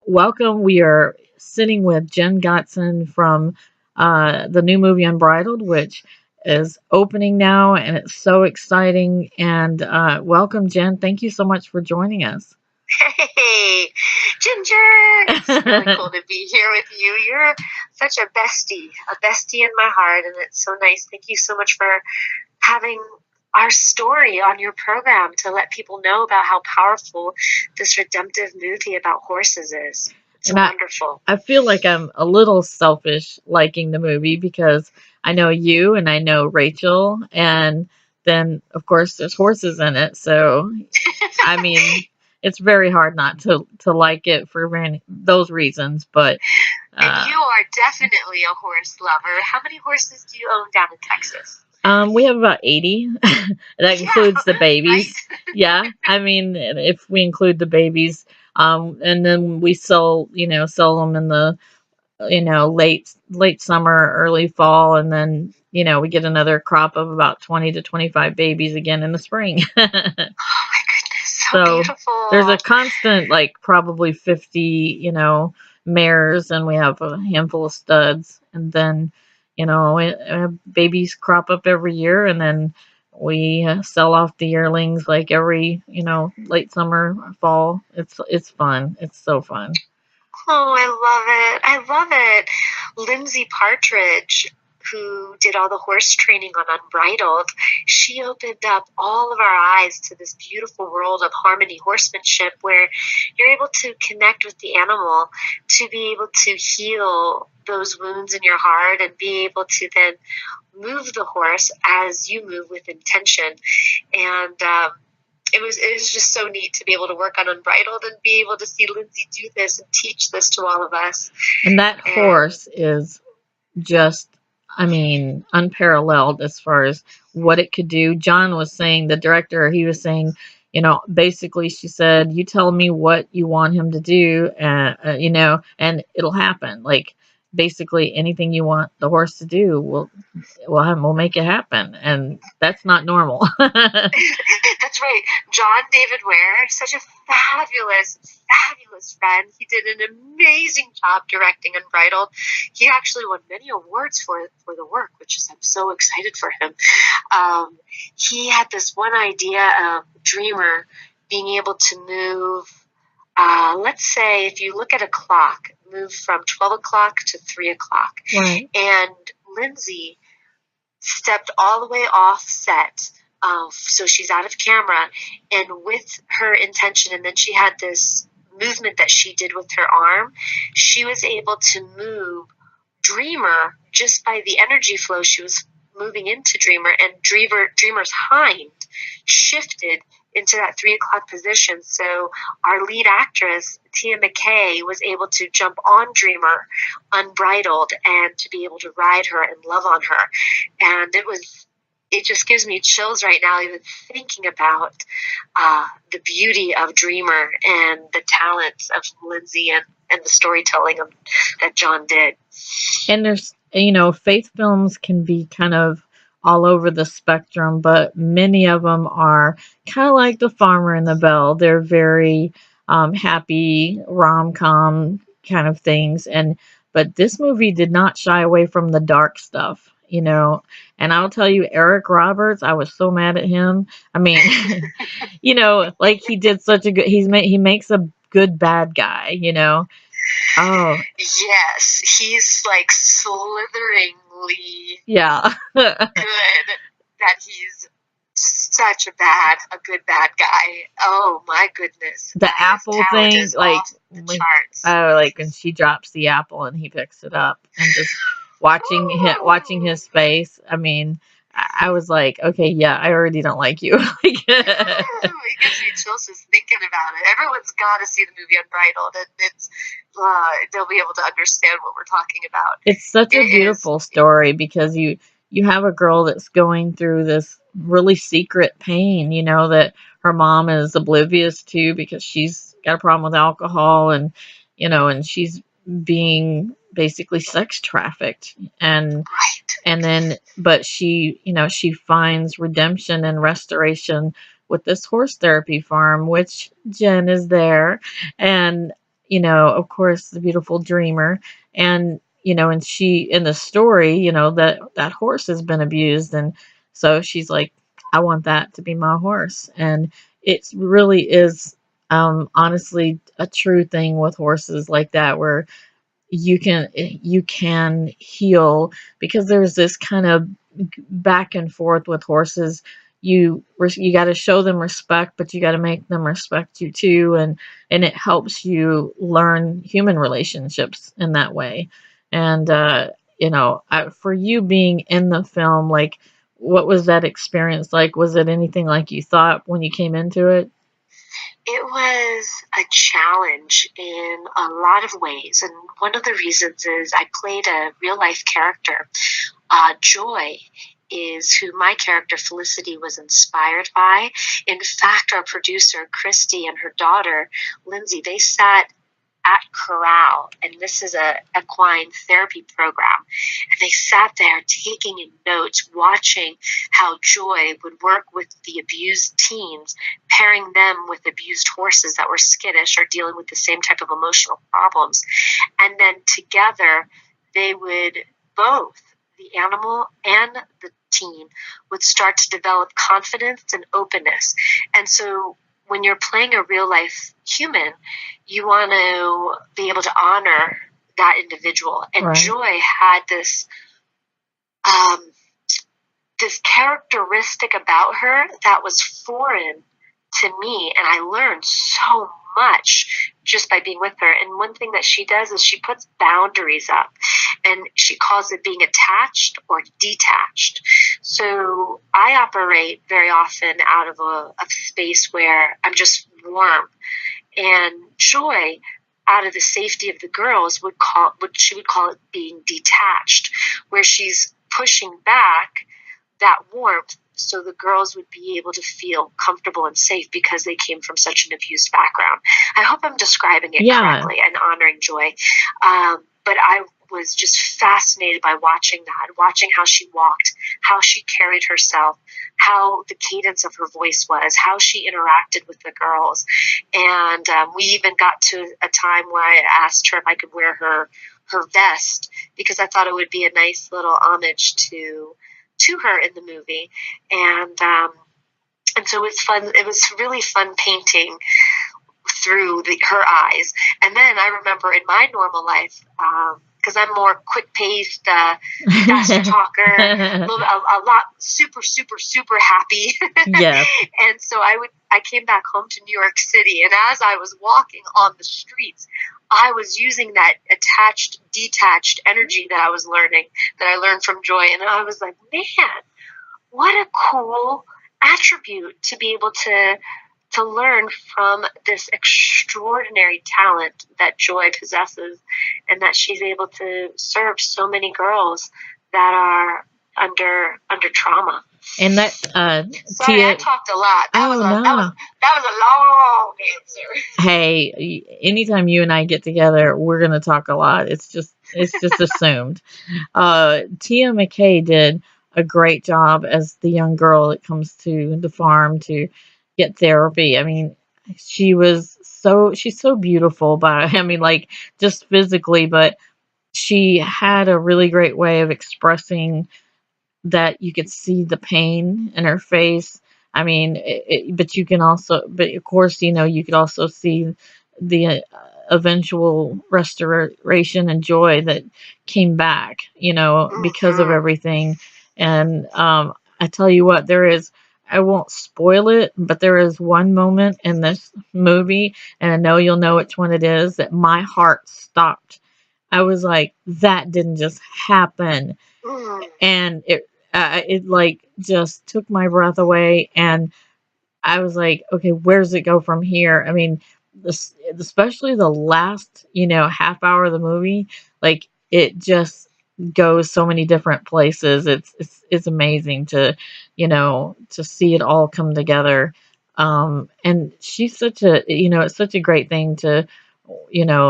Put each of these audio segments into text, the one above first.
welcome. We are sitting with Jenn Gotzon from the new movie Unbridled, which is opening now, and it's so exciting. And welcome, Jenn. Thank you so much for joining us. Hey, Ginger! It's really cool to be here with you. You're such a bestie in my heart, and it's so nice. Thank you so much for having our story on your program to let people know about how powerful this redemptive movie about horses is. It's And wonderful. I feel like I'm a little selfish liking the movie because I know you and I know Rachel, and then of course there's horses in it. So I mean, it's very hard not to like it for those reasons. But And you are definitely a horse lover. How many horses do you own down in Texas? We have about 80. That includes the babies. Right? Yeah, I mean, if we include the babies, and then we sell them in the late summer, early fall, and then we get another crop of about 20 to 25 babies again in the spring. Oh my goodness, so So there's a beautiful. constant, like, probably 50, mares, and we have a handful of studs, and then babies crop up every year, and then we sell off the yearlings like every late summer, fall. It's fun. It's so fun. Oh, I love it. I love it. Lindsay Partridge, who did all the horse training on Unbridled, she opened up all of our eyes to this beautiful world of harmony horsemanship where you're able to connect with the animal to be able to heal those wounds in your heart and be able to then move the horse as you move with intention. And it was just so neat to be able to work on Unbridled and be able to see Lindsay do this and teach this to all of us. And that horse is just, I mean, unparalleled as far as what it could do. John was saying, the director, he was saying, basically, she said, "You tell me what you want him to do, and it'll happen." Like, basically, anything you want the horse to do, we'll make it happen, and that's not normal. That's right. John David Ware, such a fabulous friend. He did an amazing job directing Unbridled. He actually won many awards for the work, which is I'm so excited for him. He had this one idea of Dreamer being able to move. Let's say if you look at a clock, move from 12 o'clock to 3 o'clock. Right. And Lindsay stepped all the way off set. So she's out of camera, and with her intention, and then she had this movement that she did with her arm, she was able to move Dreamer just by the energy flow she was moving into Dreamer, and Dreamer's hind shifted into that 3 o'clock position. So our lead actress, McKay, was able to jump on Dreamer unbridled and to be able to ride her and love on her. And it just gives me chills right now even thinking about the beauty of Dreamer and the talents of Lindsay and the storytelling that John did. And there's, faith films can be kind of all over the spectrum, but many of them are kind of like The Farmer and the Belle. They're very happy rom-com kind of things, but this movie did not shy away from the dark stuff. And I'll tell you, Eric Roberts, I was so mad at him. I mean, like, he did such a good, he makes a good bad guy. Oh, Yes, he's like slitheringly yeah. good that he's such a good bad guy. Oh my goodness. The apple thing, like, the charts. like when she drops the apple and he picks it up, and just watching his face. I mean, I was like, okay, yeah, I already don't like you. It gives me chills just thinking about it. Everyone's got to see the movie Unbridled, and they'll be able to understand what we're talking about. It's such a beautiful story because you have a girl that's going through this really secret pain, that her mom is oblivious to because she's got a problem with alcohol, and she's being basically sex trafficked, and then but she finds redemption and restoration with this horse therapy farm, which Jenn is there, and of course, the beautiful dreamer. And, and she, in the story, that horse has been abused. And so she's like, I want that to be my horse. And it really is, honestly, a true thing with horses like that, where you can heal, because there's this kind of back and forth with horses. You got to show them respect, but you got to make them respect you too, and it helps you learn human relationships in that way. And for you being in the film, like, what was that experience like? Was it anything like you thought when you came into it? It was a challenge in a lot of ways. And one of the reasons is I played a real life character. Joy is who my character Felicity was inspired by. In fact, our producer Christy and her daughter Lindsay, they sat at Corral, and this is a equine therapy program, and they sat there taking in notes, watching how Joy would work with the abused teens, pairing them with abused horses that were skittish or dealing with the same type of emotional problems. And then together they would both, the animal and the teen, would start to develop confidence and openness. And so when you're playing a real life human, you want to be able to honor that individual. And Right. Joy had this this characteristic about her that was foreign to me, and I learned so much just by being with her. And one thing that she does is she puts boundaries up, and she calls it being attached or detached. So I operate very often out of a space where I'm just warm, and Joy, out of the safety of the girls, would call it being detached, where she's pushing back that warmth so the girls would be able to feel comfortable and safe because they came from such an abused background. I hope I'm describing it correctly and honoring Joy. But I was just fascinated by watching how she walked, how she carried herself, how the cadence of her voice was, how she interacted with the girls. And we even got to a time where I asked her if I could wear her vest, because I thought it would be a nice little homage to her in the movie. And so it was fun. It was really fun painting through her eyes. And then I remember in my normal life, because I'm more quick-paced, faster talker, a lot super, super, super happy. Yes. And so I came back home to New York City, and as I was walking on the streets, I was using that attached, detached energy that I learned from Joy. And I was like, man, what a cool attribute to be able to learn from this extraordinary talent that Joy possesses, and that she's able to serve so many girls that are under trauma. And that sorry, I talked a lot. That was a long answer. Hey, anytime you and I get together, we're gonna talk a lot. It's just assumed. Tia McKay did a great job as the young girl that comes to the farm to get therapy. I mean, she's so beautiful I mean, like, just physically, but she had a really great way of expressing that. You could see the pain in her face. I mean, but you can also, but of course, you could also see the eventual restoration and joy that came back, because of everything. And I tell you what, I won't spoil it, but there is one moment in this movie, and I know you'll know which one it is, that my heart stopped. I was like, that didn't just happen. And it like just took my breath away, and I was like, okay, where's it go from here? I mean, especially the last, half hour of the movie, like, it just goes so many different places. It's amazing to, to see it all come together. And she's it's such a great thing to,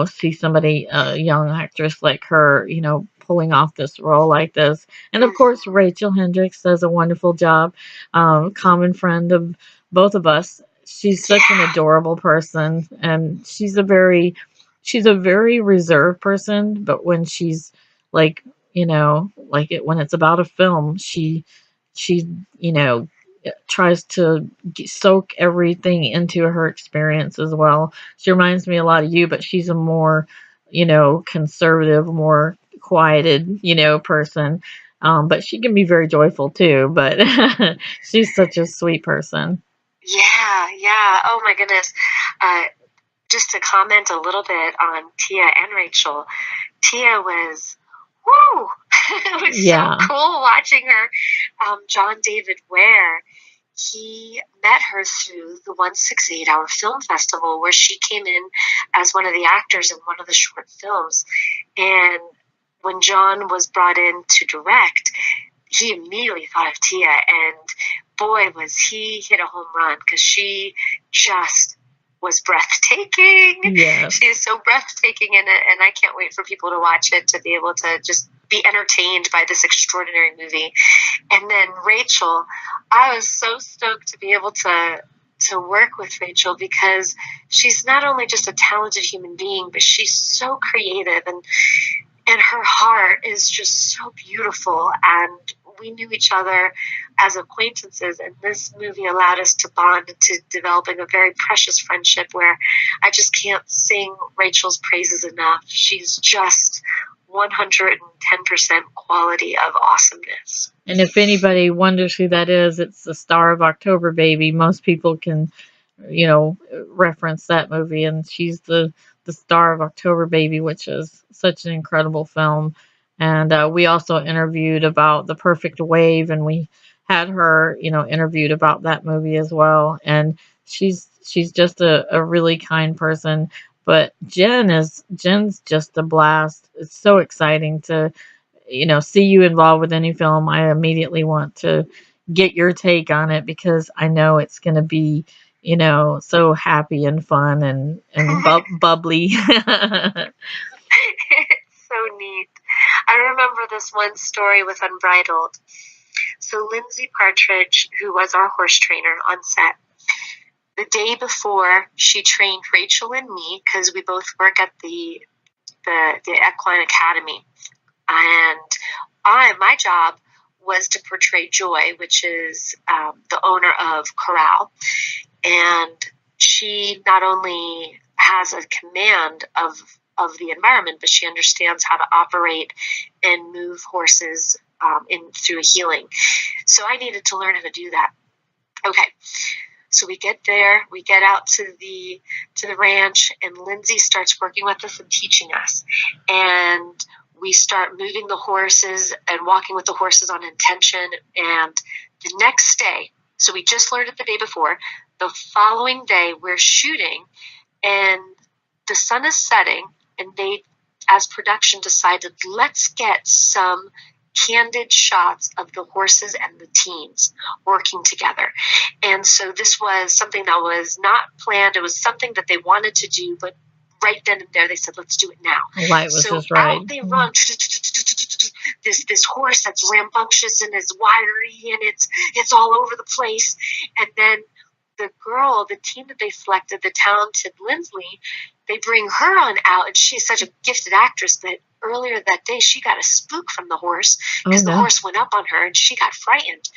see somebody, a young actress like her, pulling off this role like this. And of course, Rachel Hendricks does a wonderful job. Common friend of both of us. She's such an adorable person, and she's a very she's a very reserved person, but when she's like, when it's about a film, she you know tries to soak everything into her experience as well. She reminds me a lot of you, but she's a more, conservative, more quieted, person. But she can be very joyful too. But she's such a sweet person. Yeah, yeah. Oh my goodness. Uh, just to comment a little bit on Tia and Rachel, Tia was, woo! It was so Yeah. cool watching her. John David Ware, he met her through the 168 Hour Film Festival, where she came in as one of the actors in one of the short films. And when John was brought in to direct, he immediately thought of Tia, and boy, was he hit a home run, because she just was breathtaking. Yes. She is so breathtaking in it, and I can't wait for people to watch it, to be able to just be entertained by this extraordinary movie. And then Rachel, I was so stoked to be able to work with Rachel, because she's not only just a talented human being, but she's so creative, and her heart is just so beautiful. And we knew each other as acquaintances, and this movie allowed us to bond into developing a very precious friendship, where I just can't sing Rachel's praises enough. She's just 110% quality of awesomeness. And if anybody wonders who that is, it's the star of October Baby. Most people can, reference that movie, and she's the star of October Baby, which is such an incredible film. And we also interviewed about The Perfect Wave, and we had her, interviewed about that movie as well. And she's just a really kind person. But Jen's just a blast. It's so exciting to see you involved with any film. I immediately want to get your take on it, because I know it's going to be, so happy and fun and bubbly. It's so neat. I remember this one story with Unbridled. So Lindsay Partridge, who was our horse trainer on set, the day before she trained Rachel and me, because we both work at the Equine Academy, and my job was to portray Joy, which is the owner of Corral. And she not only has a command of the environment, but she understands how to operate and move horses through a healing. So I needed to learn how to do that. Okay. So we get there, we get out to the ranch, and Lindsay starts working with us and teaching us. And we start moving the horses and walking with the horses on intention. And the next day, so we just learned it the day before, the following day we're shooting, and the sun is setting, and they, as production, decided, let's get some candid shots of the horses and the teams working together. And so this was something that was not planned. It was something that they wanted to do, but right then and there they said, let's do it now. Light was so just right. Out they run, this horse that's rambunctious and is wiry, and it's all over the place. And then the team that they selected, the talented Lindsley, they bring her on out, and she's such a gifted actress that earlier that day she got a spook from the horse, because the horse went up on her and she got frightened.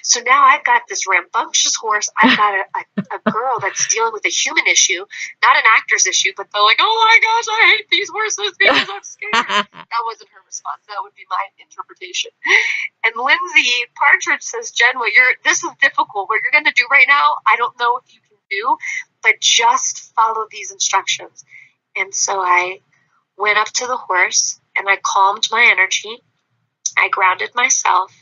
So now I've got this rambunctious horse. I've got a girl that's dealing with a human issue, not an actor's issue, but they're like, oh my gosh, I hate these horses because I'm scared. That wasn't her response. That would be my interpretation. And Lindsay Partridge says, Jen, this is difficult. What you're going to do right now, I don't know if you can do, but just follow these instructions. And so I went up to the horse and I calmed my energy. I grounded myself.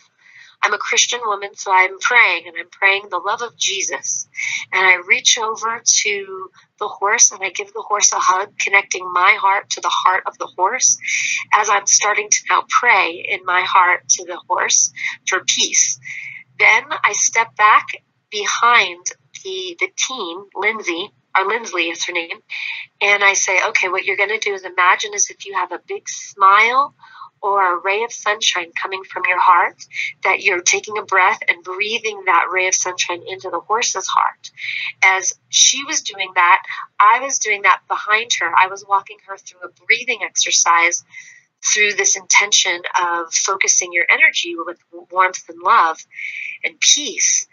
I'm a Christian woman, so I'm praying, and I'm praying the love of Jesus. And I reach over to the horse and I give the horse a hug, connecting my heart to the heart of the horse, as I'm starting to now pray in my heart to the horse for peace. Then I step back behind the team, Lindsay is her name, and I say, okay, what you're going to do is imagine as if you have a big smile or a ray of sunshine coming from your heart, that you're taking a breath and breathing that ray of sunshine into the horse's heart. As she was doing that, I was doing that behind her. I was walking her through a breathing exercise through this intention of focusing your energy with warmth and love and peace.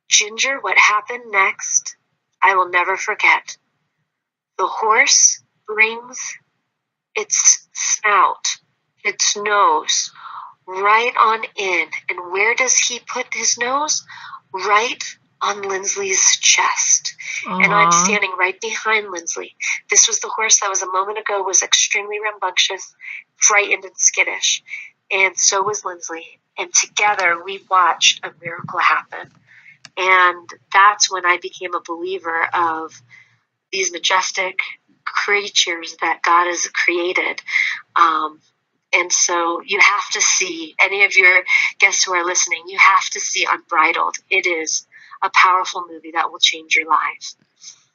Ginger, what happened next, I will never forget. The horse brings its snout, its nose, right on in. And where does he put his nose? Right on Lindsley's chest. Aww. And I'm standing right behind Lindsley. This was the horse that was a moment ago was extremely rambunctious, frightened, and skittish. And so was Lindsley. And together we watched a miracle happen. And that's when I became a believer of these majestic creatures that God has created. And so you have to see, any of your guests who are listening, you have to see Unbridled. It is a powerful movie that will change your lives.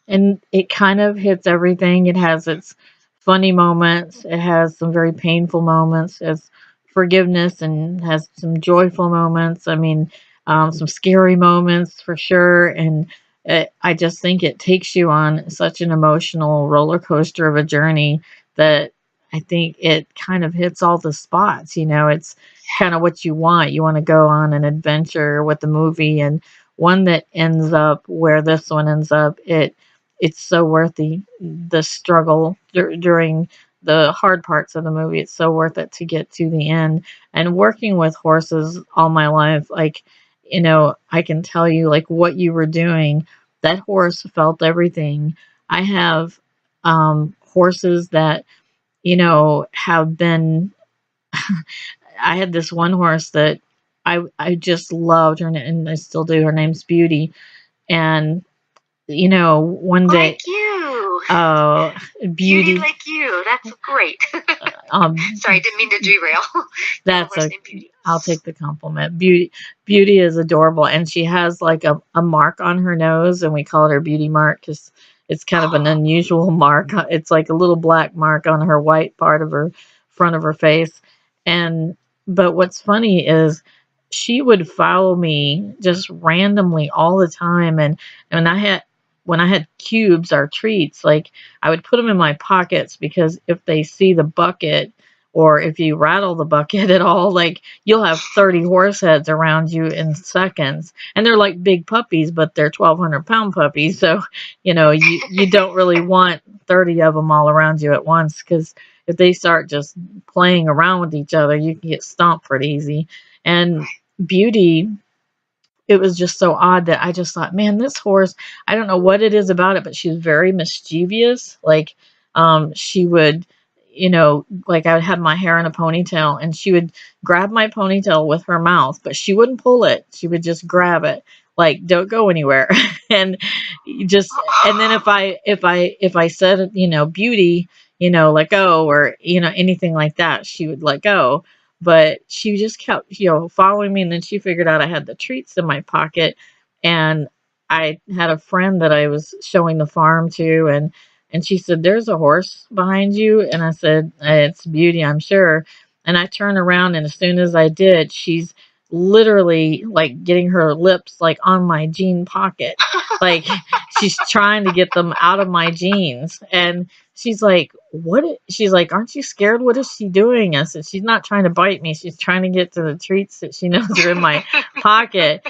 And it kind of hits everything. It has its funny moments. It has some very painful moments. It's forgiveness and has some joyful moments. I mean, some scary moments for sure. And I just think it takes you on such an emotional roller coaster of a journey that I think it kind of hits all the spots. You know, it's kind of what you want. You want to go on an adventure with the movie, and one that ends up where this one ends up. It's so worth the struggle during the hard parts of the movie. It's so worth it to get to the end. And working with horses all my life, like, you know, I can tell you, like, what you were doing, that horse felt everything. I have horses that, you know, have been, I had this one horse that I just loved her, and I still do. Her name's Beauty. And, you know, one day, like you. Oh, Beauty. Like you. That's great. Sorry, I didn't mean to derail. That's okay. I'll take the compliment. Beauty is adorable, and she has like a mark on her nose, and we call it her Beauty mark because it's kind of an unusual mark. It's like a little black mark on her white part of her front of her face. But what's funny is she would follow me just randomly all the time, and when I had cubes or treats, like I would put them in my pockets because if they see the bucket, or if you rattle the bucket at all, like you'll have 30 horse heads around you in seconds. And they're like big puppies, but they're 1,200-pound puppies. So, you know, you don't really want 30 of them all around you at once, because if they start just playing around with each other, you can get stomped pretty easy. And Beauty, it was just so odd that I just thought, man, this horse, I don't know what it is about it, but she's very mischievous. Like, she would, you know, like I would have my hair in a ponytail, and she would grab my ponytail with her mouth, but she wouldn't pull it. She would just grab it, like, don't go anywhere. And just, and then if I said, you know, Beauty, you know, let go, or, you know, anything like that, she would let go. But she just kept, you know, following me, and then she figured out I had the treats in my pocket. And I had a friend that I was showing the farm to, and she said, "There's a horse behind you." And I said, "It's Beauty, I'm sure." And I turned around, and as soon as I did, she's literally like getting her lips like on my jean pocket. Like she's trying to get them out of my jeans. And she's like, she's like, "Aren't you scared? What is she doing?" I said, "She's not trying to bite me. She's trying to get to the treats that she knows are in my pocket."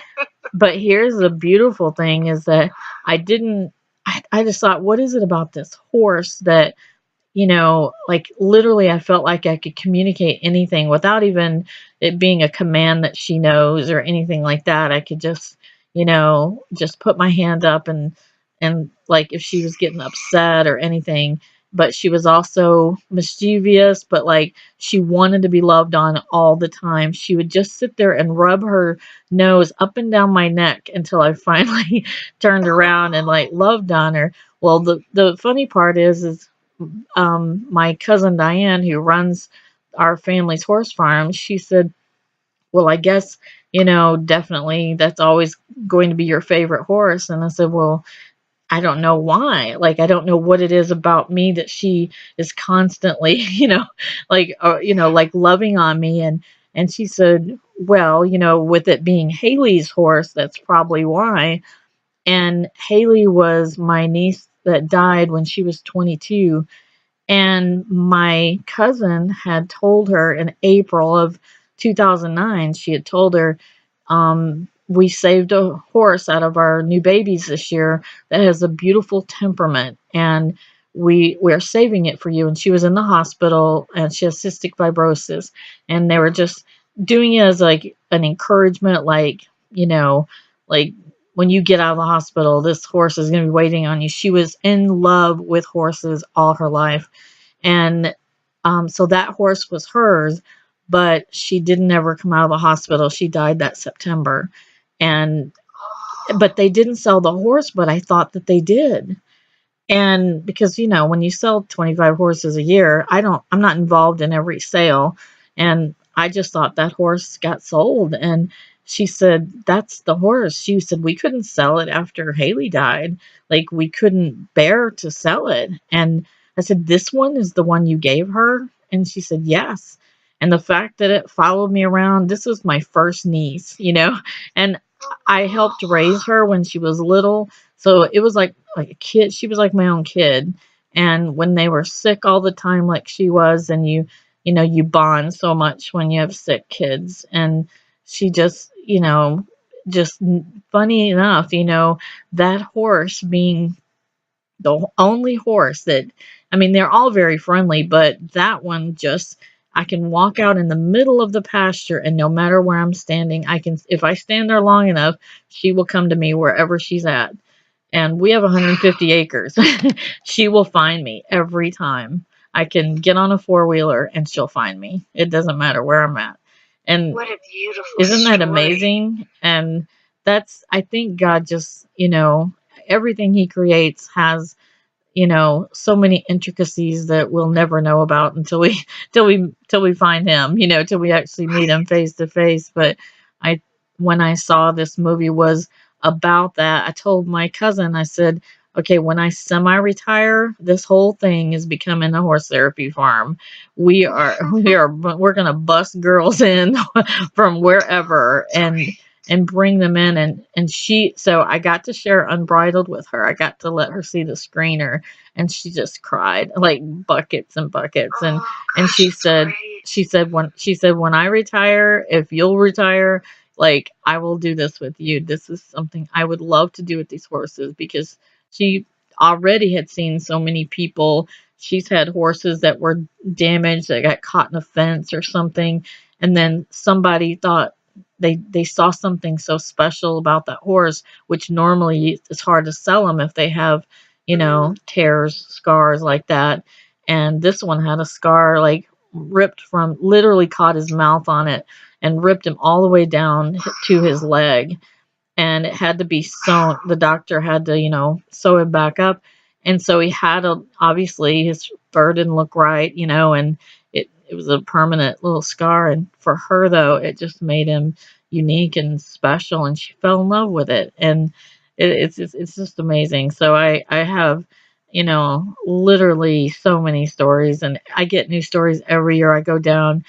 But here's the beautiful thing is that I just thought, what is it about this horse that, you know, like literally I felt like I could communicate anything without even it being a command that she knows or anything like that. I could just, you know, just put my hand up, and like if she was getting upset or anything. But she was also mischievous, but like she wanted to be loved on all the time. She would just sit there and rub her nose up and down my neck until I finally turned around and like loved on her. Well, the funny part is my cousin Diane, who runs our family's horse farm, she said, "Well, I guess, you know, definitely that's always going to be your favorite horse." And I said, "Well, I don't know why. Like, I don't know what it is about me that she is constantly, like loving on me. And she said, well, with it being Haley's horse, that's probably why. And Haley was my niece that died when she was 22. And my cousin had told her in April of 2009, she had told her, we saved a horse out of our new babies this year that has a beautiful temperament, and we're saving it for you. And she was in the hospital, and she has cystic fibrosis, and they were just doing it as like an encouragement, like when you get out of the hospital, this horse is going to be waiting on you. She was in love with horses all her life. And so that horse was hers, but she didn't ever come out of the hospital. She died that September. And but they didn't sell the horse, but I thought that they did. And because, when you sell 25 horses a year, I'm not involved in every sale. And I just thought that horse got sold. And she said, that's the horse. She said, we couldn't sell it after Haley died. Like, we couldn't bear to sell it. And I said, this one is the one you gave her? And she said, yes. And the fact that it followed me around, this was my first niece. And I helped raise her when she was little. So it was like a kid. She was like my own kid. And when they were sick all the time, like she was, and you bond so much when you have sick kids. And she just funny enough, that horse being the only horse that, I mean, they're all very friendly, but that one just, I can walk out in the middle of the pasture, and no matter where I'm standing, if I stand there long enough, she will come to me wherever she's at. And we have 150 acres. She will find me every time. I can get on a four-wheeler and she'll find me. It doesn't matter where I'm at. And What a beautiful isn't that story. amazing? And I think God just, everything he creates has, so many intricacies that we'll never know about until we till we find him, till we actually meet him face to face. But I when I saw this movie was about that, I told my cousin, I said, okay, when I semi-retire, this whole thing is becoming a horse therapy farm. We're gonna bust girls in from wherever and bring them in. And so I got to share Unbridled with her. I got to let her see the screener, and she just cried like buckets and buckets. And she said when I retire, if you'll retire, like, I will do this with you. This is something I would love to do with these horses, because she already had seen so many people. She's had horses that were damaged, that got caught in a fence or something, and then somebody thought they saw something so special about that horse, which normally it's hard to sell them if they have, tears, scars like that. And this one had a scar like ripped from, literally caught his mouth on it and ripped him all the way down to his leg. And it had to be sewn. The doctor had to, sew it back up. And so he had obviously his fur didn't look right, and it was a permanent little scar. And for her, though, it just made him unique and special, and she fell in love with it. And it's just amazing. So I have, literally so many stories, and I get new stories every year. I go down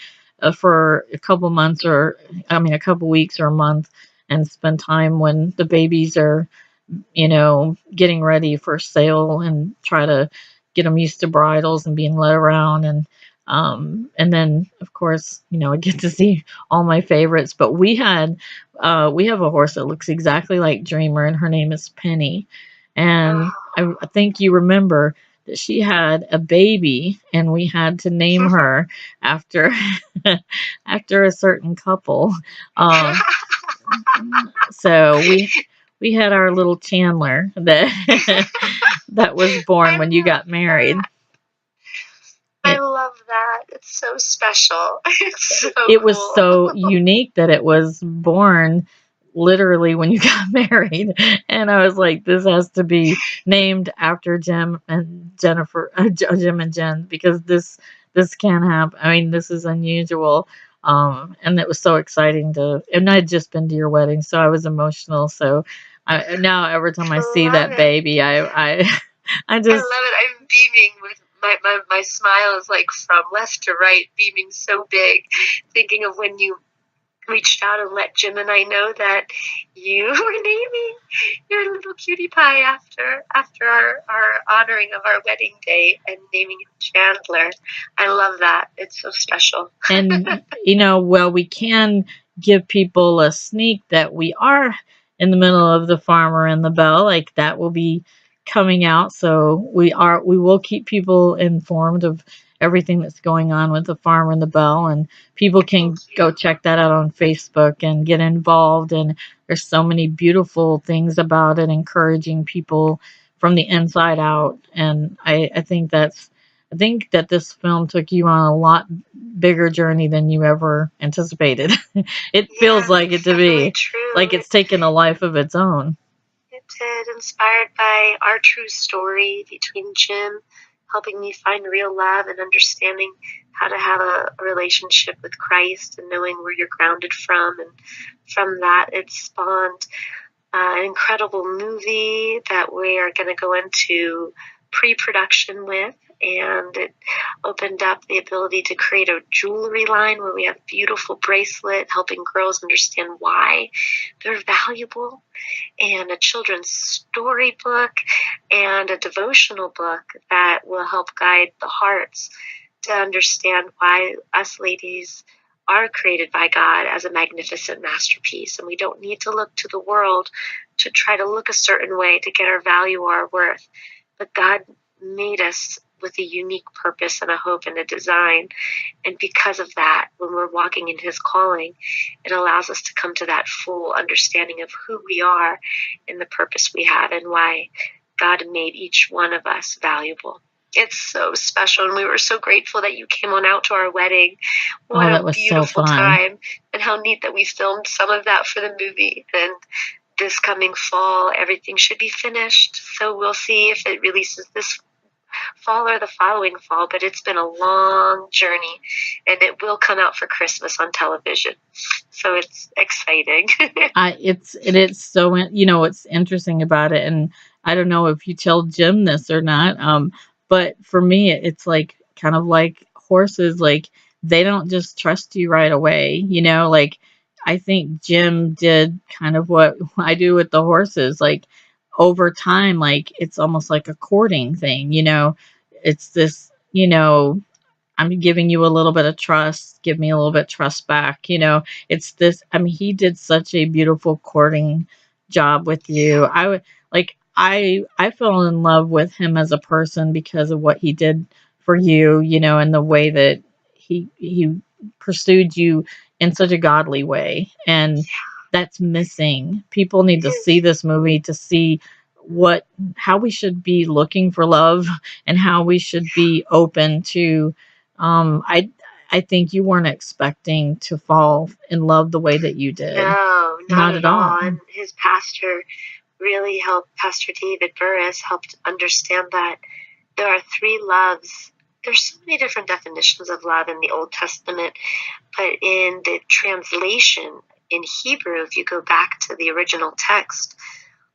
for a couple months, a couple weeks or a month, and spend time when the babies are, getting ready for sale, and try to get them used to bridles and being led around. And then of course, I get to see all my favorites. But we have a horse that looks exactly like Dreamer, and her name is Penny. And I think you remember that she had a baby, and we had to name her after after a certain couple. Um, so we had our little Chandler that that was born when you got married. I love that. It's so special. It was so unique that it was born literally when you got married. And I was like, this has to be named after Jim and Jennifer, Jim and Jen, because this can't happen. I mean, this is unusual. And it was so exciting and I'd just been to your wedding, so I was emotional. So Now every time I see Love that it. baby, I I love just it. I'm beaming with my smile is like from left to right, beaming so big, thinking of when you reached out and let Jim and I know that you were naming your little cutie pie after our honoring of our wedding day and naming him Chandler. I love that. It's so special. and well, we can give people a sneak that we are in the middle of the Farmer and the Belle, like that will be coming out, so we will keep people informed of everything that's going on with the Farmer and the Belle, and people Thank can go you. check that out on Facebook and get involved, and there's so many beautiful things about it, encouraging people from the inside out, and I think that this film took you on a lot bigger journey than you ever anticipated. It Yeah, feels like it's it to definitely be true. like it's taken a life of its own. It did, inspired by our true story between Jim helping me find real love and understanding how to have a relationship with Christ and knowing where you're grounded from. And from that, it spawned an incredible movie that we are going to go into pre-production with, and it opened up the ability to create a jewelry line where we have beautiful bracelet helping girls understand why they're valuable, and a children's storybook and a devotional book that will help guide the hearts to understand why us ladies are created by God as a magnificent masterpiece, and we don't need to look to the world to try to look a certain way to get our value or our worth. But God made us with a unique purpose and a hope and a design. And because of that, when we're walking in His calling, it allows us to come to that full understanding of who we are and the purpose we have and why God made each one of us valuable. It's so special, and we were so grateful that you came on out to our wedding. What Oh, that a was so beautiful fun. time, and how neat that we filmed some of that for the movie. And this coming fall, everything should be finished. So we'll see if it releases this fall or the following fall, but it's been a long journey, and it will come out for Christmas on television. So it's exciting. It's so what's interesting about it, and I don't know if you tell Jim this or not, but for me it's like kind of like horses, like they don't just trust you right away, like I think Jim did kind of what I do with the horses, like over time, like it's almost like a courting thing, it's this, I'm giving you a little bit of trust. Give me a little bit of trust back. It's this. I mean, he did such a beautiful courting job with you. I would like. I fell in love with him as a person because of what he did for you. And the way that he pursued you in such a godly way, and that's missing. People need to see this movie to see what how we should be looking for love and how we should be open to um, I I think you weren't expecting to fall in love the way that you did. No, not Not at at all. all. And his pastor really helped, Pastor David Burris helped understand that there are three loves. There's so many different definitions of love in the Old Testament, but in the translation in Hebrew, if you go back to the original text,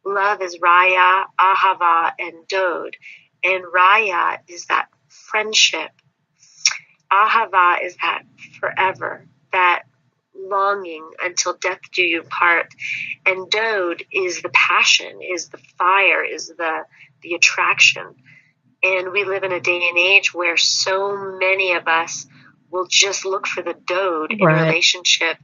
love is raya, ahava, and dod. And raya is that friendship. Ahava is that forever, that longing until death do you part. And dod is the passion, is the fire, is the attraction. And we live in a day and age where so many of us will just look for the dode in Right. relationship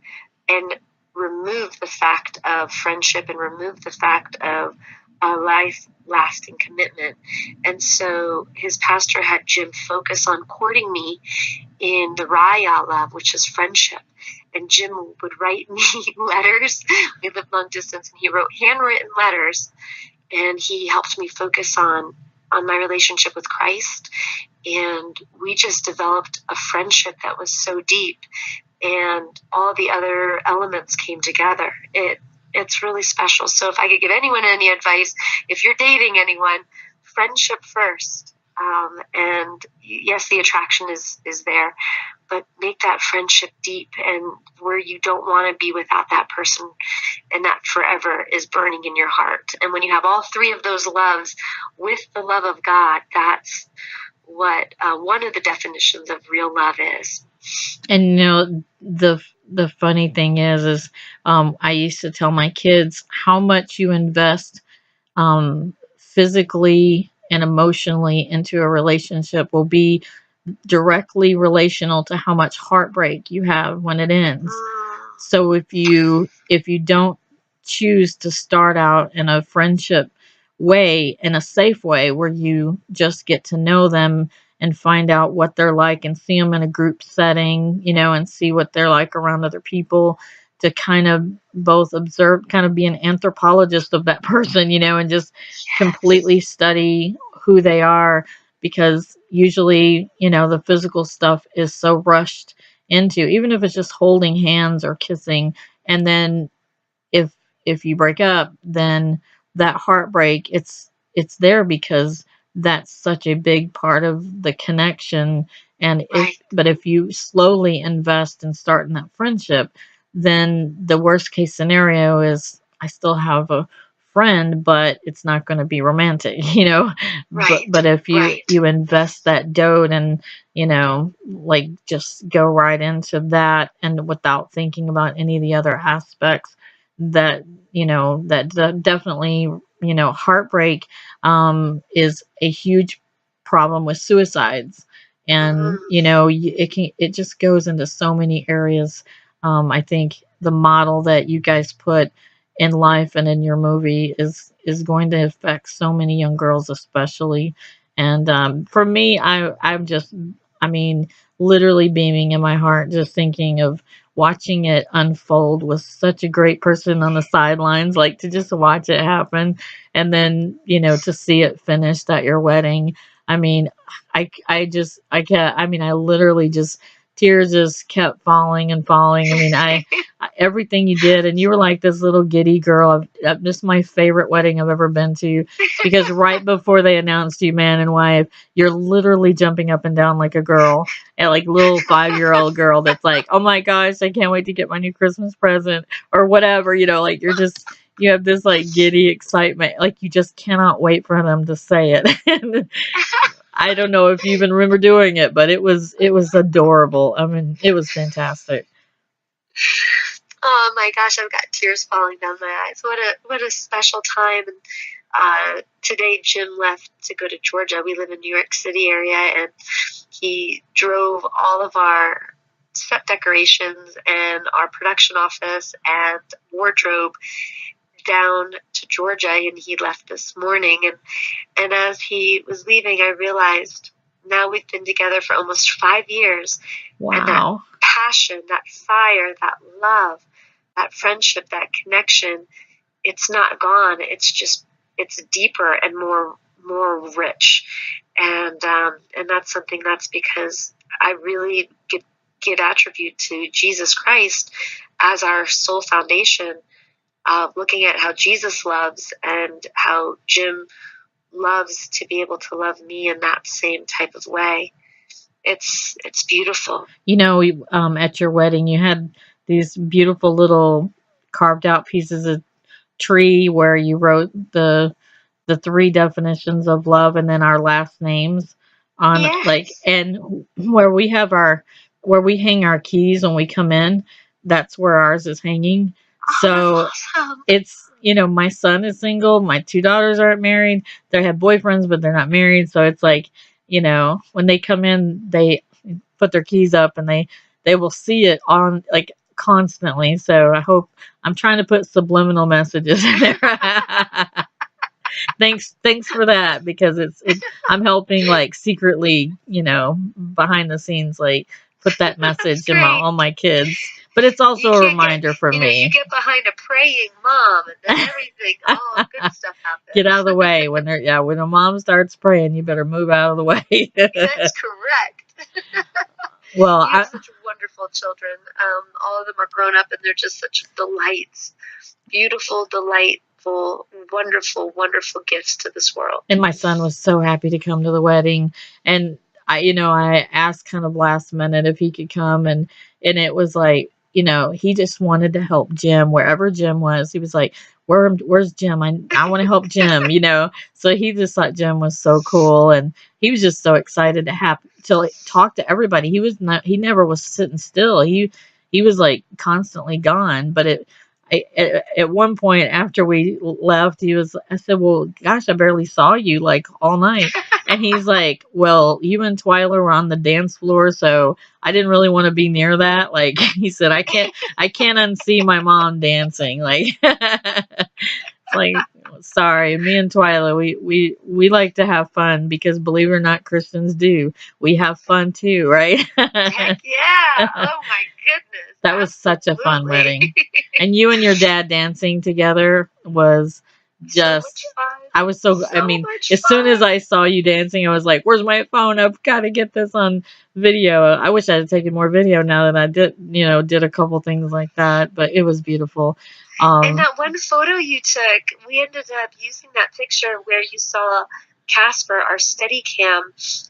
and remove the fact of friendship and remove the fact of a life lasting commitment. And so his pastor had Jim focus on courting me in the Raya love, which is friendship. And Jim would write me letters. We lived long distance, and he wrote handwritten letters, and he helped me focus on my relationship with Christ. And we just developed a friendship that was so deep, and all the other elements came together. It's really special. So if I could give anyone any advice, if you're dating anyone, friendship first. And yes, the attraction is there, but make that friendship deep, and where you don't want to be without that person, and that forever is burning in your heart. And when you have all three of those loves with the love of God, that's what one of the definitions of real love is. And the funny thing is I used to tell my kids how much you invest physically and emotionally into a relationship will be directly relational to how much heartbreak you have when it ends. So if you don't choose to start out in a friendship way, in a safe way where you just get to know them and find out what they're like and see them in a group setting, and see what they're like around other people, to kind of both observe, kind of be an anthropologist of that person, and just completely study who they are, because usually, the physical stuff is so rushed into, even if it's just holding hands or kissing. And then if if you break up, then that heartbreak, it's there because that's such a big part of the connection. And Right. but if you slowly invest and start in that friendship, then the worst case scenario is I still have a friend, but it's not going to be romantic, Right. But if you Right. you invest that dote and like just go right into that, and without thinking about any of the other aspects, that definitely, heartbreak is a huge problem with suicides. And it just goes into so many areas. I think the model that you guys put in life and in your movie is going to affect so many young girls, especially. And for me, I'm just, I mean, literally beaming in my heart just thinking of watching it unfold with such a great person on the sidelines, like to just watch it happen, and then to see it finished at your wedding. I mean, I can't, I mean, I literally just, tears just kept falling and falling. I mean, everything you did, and you were like this little giddy girl. This is my favorite wedding I've ever been to, because right before they announced you man and wife, you're literally jumping up and down like a girl, and like little 5-year-old girl that's like, oh my gosh, I can't wait to get my new Christmas present or whatever. Like you have this like giddy excitement, like you just cannot wait for them to say it. And I don't know if you even remember doing it, but it was adorable. I mean, it was fantastic. Oh my gosh, I've got tears falling down my eyes. What a special time. And today Jim left to go to Georgia. We live in New York City area, and he drove all of our set decorations and our production office and wardrobe down to Georgia, and he left this morning. And as he was leaving, I realized now we've been together for almost 5 years. Wow. And that passion, that fire, that love, that friendship, that connection, it's not gone. It's deeper and more rich. And that's something, that's because I really get attribute to Jesus Christ as our sole foundation, looking at how Jesus loves and how Jim loves to be able to love me in that same type of way. It's beautiful. At your wedding, you had these beautiful little carved out pieces of tree where you wrote the three definitions of love and then our last names on, Yes. like, and where we hang our keys when we come in, that's where ours is hanging. So Awesome. it's, my son is single, my two daughters aren't married, they have boyfriends but they're not married, so it's like, when they come in, they put their keys up and they will see it on, like, constantly. So I'm trying to put subliminal messages in there. Thanks for that, because I'm helping, like, secretly, behind the scenes, like, put that message in all my kids. But it's also a reminder for me. You get behind a praying mom, and then everything, all good stuff happens. Get out of the way when a mom starts praying, you better move out of the way. That's correct. Well, you have such wonderful children. All of them are grown up, and they're just such delights, beautiful delight wonderful, wonderful, wonderful gifts to this world. And my son was so happy to come to the wedding. And I asked kind of last minute if he could come, and it was like, he just wanted to help Jim wherever Jim was. He was like, where's Jim? I want to help Jim, So he just thought Jim was so cool, and he was just so excited to like, talk to everybody. He never was sitting still. He was like constantly gone, but at one point after we left, I said, well, gosh, I barely saw you like all night. And he's like, well, you and Twyla were on the dance floor, so I didn't really want to be near that. Like, he said, I can't unsee my mom dancing. Like, it's like, sorry, me and Twyla, we like to have fun because believe it or not, Christians do. We have fun too, right? Heck yeah. Oh my goodness. That was such a fun wedding. And you and your dad dancing together was just so much fun. I was so I mean, as soon as I saw you dancing, I was like, where's my phone? I've got to get this on video. I wish I had taken more video now that I did a couple things like that, but it was beautiful. And that one photo you took, we ended up using that picture where you saw Casper, our Steadicam,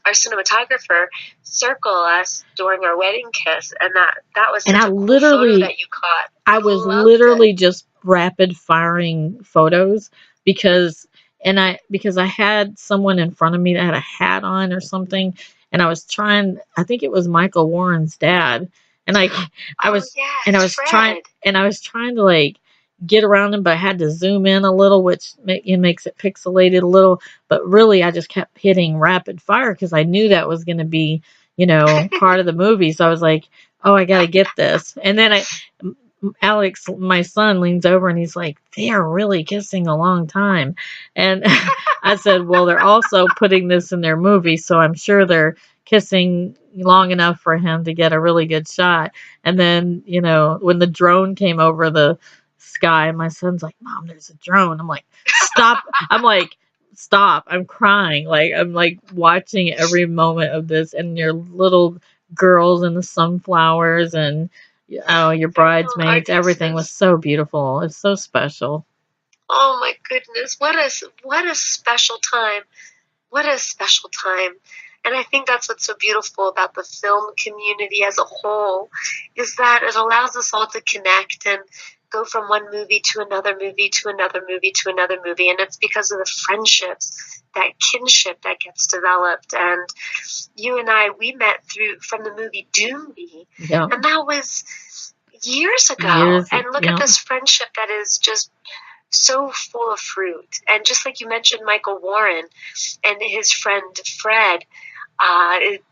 our cinematographer, circle us during our wedding kiss, and that was such a cool photo that you caught. I was literally just rapid firing photos because I had someone in front of me that had a hat on or something, and I think it was Michael Warren's dad, and I was trying to like get around him, but I had to zoom in a little, which makes it pixelated a little. But really, I just kept hitting rapid fire because I knew that was going to be, part of the movie. So I was like, oh, I got to get this. And then Alex, my son, leans over and he's like, they are really kissing a long time. And I said, well, they're also putting this in their movie, so I'm sure they're kissing long enough for him to get a really good shot. And then, when the drone came over the sky, my son's like, Mom, there's a drone. I'm like, stop. Stop. I'm crying. Like, I'm like watching every moment of this, and your little girls and the sunflowers and your bridesmaids, everything was so beautiful. It's so special. Oh my goodness. What a special time. What a special time. And I think that's what's so beautiful about the film community as a whole, is that it allows us all to connect and go from one movie to another movie to another movie to another movie. And it's because of the friendships, that kinship that gets developed. And you and I, we met from the movie Doomby. Yeah. And that was years ago. And look at this friendship that is just so full of fruit. And just like you mentioned, Michael Warren and his friend Fred,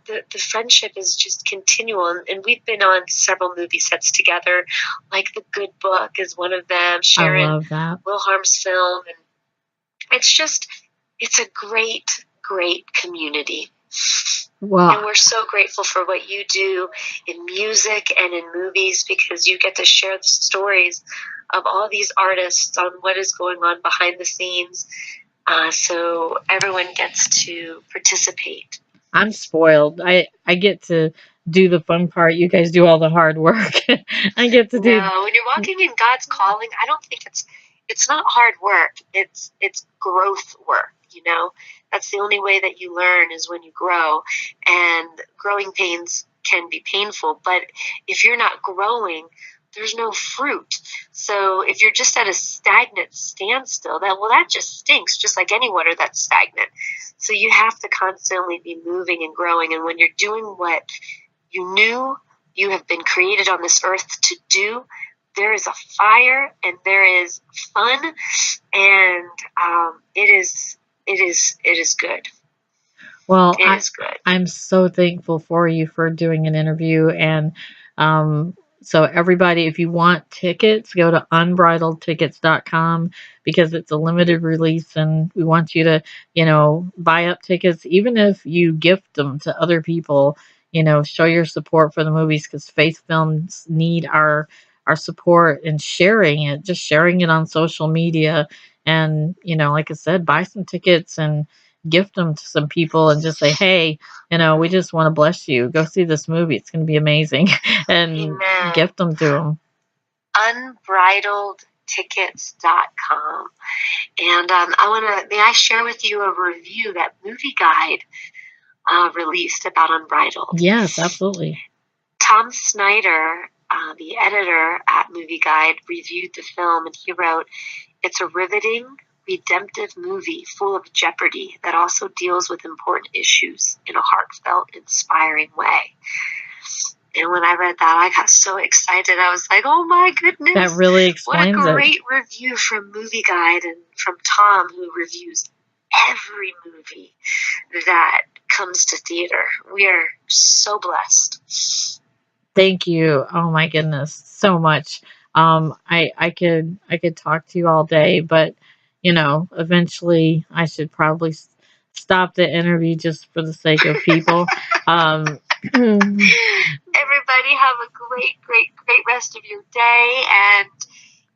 the friendship is just continual, and we've been on several movie sets together, like The Good Book is one of them, Sharon Wilharm's film, and it's a great community. Wow. And we're so grateful for what you do in music and in movies, because you get to share the stories of all these artists on what is going on behind the scenes, so everyone gets to participate. I'm spoiled. I get to do the fun part. You guys do all the hard work. I get to do. No, when you're walking in God's calling, I don't think it's not hard work. It's growth work. That's the only way that you learn, is when you grow. And growing pains can be painful, but if you're not growing, there's no fruit. So if you're just at a stagnant standstill, that just stinks, just like any water that's stagnant. So you have to constantly be moving and growing. And when you're doing what you knew you have been created on this earth to do, there is a fire and there is fun, and it is good. Well, I'm so thankful for you for doing an interview. And so everybody, if you want tickets, go to unbridledtickets.com, because it's a limited release, and we want you to, buy up tickets, even if you gift them to other people, show your support for the movies, because faith films need our support, and sharing it on social media. And, like I said, buy some tickets and gift them to some people, and just say, hey, we just want to bless you. Go see this movie. It's going to be amazing. And Amen. Gift them to them. movieguidetickets.com. And may I share with you a review that Movie Guide released about Unbridled? Yes, absolutely. Tom Snyder, the editor at Movie Guide, reviewed the film, and he wrote, "It's a riveting, redemptive movie full of jeopardy that also deals with important issues in a heartfelt, inspiring way." And when I read that, I got so excited. I was like, oh my goodness. That really explains it. What a great review from Movie Guide and from Tom, who reviews every movie that comes to theater. We are so blessed. Thank you. Oh my goodness, so much. I could talk to you all day, but eventually I should probably stop the interview just for the sake of people. Everybody have a great rest of your day. And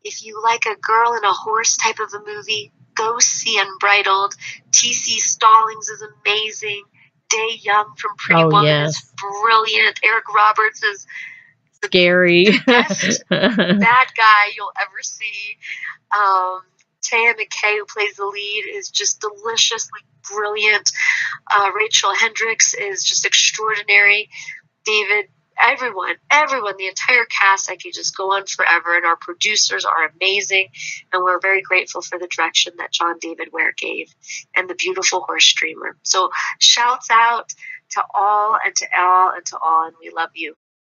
if you like a girl and a horse type of a movie, go see Unbridled. T.C. Stallings is amazing. Day Young from Pretty Woman is brilliant. Eric Roberts is scary. The best bad guy you'll ever see. McKay, who plays the lead, is just deliciously brilliant. Rachel Hendricks is just extraordinary. David, everyone, the entire cast, I could just go on forever. And our producers are amazing. And we're very grateful for the direction that John David Ware gave and the beautiful horse streamer. So shouts out to all and to all and to all, and we love you.